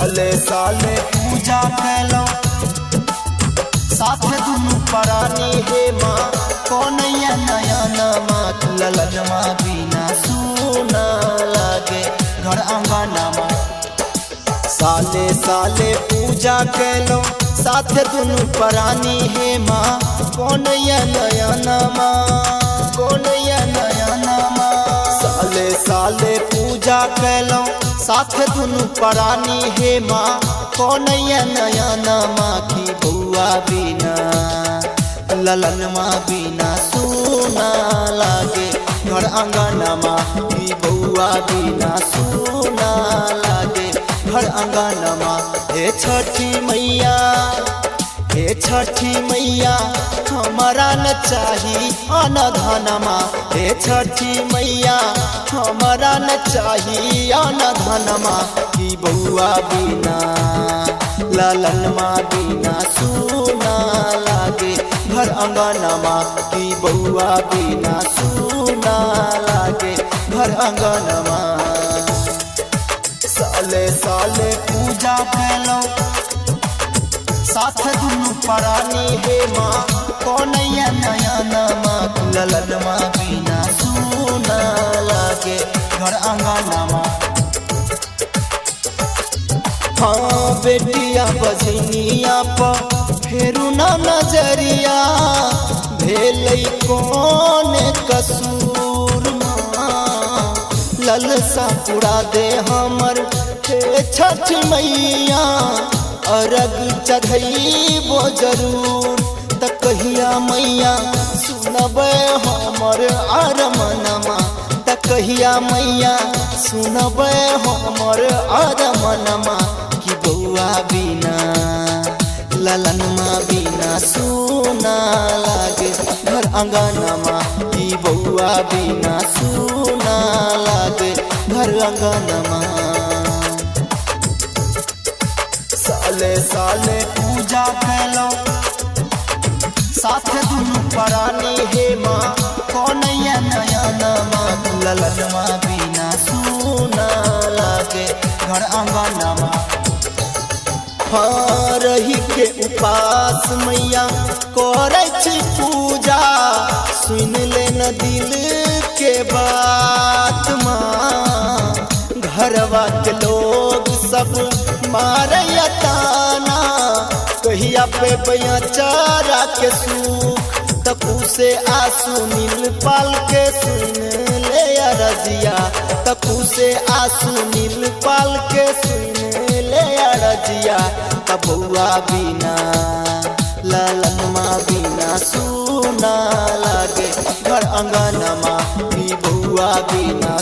साले साले पूजा कैलो साथे दुनु परानी हे माँ कौनैया नया नमा ललनमा बिना सुना लागे घर आंगनमा। साले साले पूजा कैलो साथे दुनु परानी हे माँ कौनैया नया नमा कौनैया नया नमा। साले साले पूजा कैलो साथे दुनु परानी हे माँ कौनैया नया नमा की बउआ बिना ललनमा बिना सुना लागे घर आंगनमा की बउआ बिना सुना लागे घर आंगनमा। हे छठी मैया हे छठी मैया हमारा न चाही अन धनमा। हे छठी मैया हमारा न चाही अन धनमा की बउआ बिना ललनमा बिना सुना लागे घर आंगनमा की बउआ बिना सुना लागे घर आंगनमा। साले साले पूजा कैलो साथे दुनु परानी हे माँ कौनैया नया नमा ललनमा बिना सुना लागे घर आंगनमा। हाँ बेटिया बजनिया पर फेरू ना नजरिया भेलै कौन कसूर माँ ललसा पूरा दे हमर हे छठ मैया अरग चढ़ैबो जरूर त कहिया मैया सुनबै हमर अरमनमा त कहिया मैया सुनबै हमर अरमनमा की बउआ बिना ललनमा बिना सुना लागे घर आंगनमा की बउआ बिना सुना लागे घर आंगनमा। साले साले पूजा कैलो साथे दुनु परानी हे माँ कौनैया नया नमा ललनमा बिना सुना लागे घर आंगनमा। हाँ रही के उपास मैया करे छी पूजा सुन ले न दिल के बात माँ घरवा के लोग सब मारे ताना कहिया पे बैया चारा के सूख तकू से आंसू नील पाल के सुन ले रजिया तकू से आंसू नील पाल के सुन ले रजिया। तब बउआ बिना ललनमा बिना सुना लागे घर आंगनमा की बउआ बिना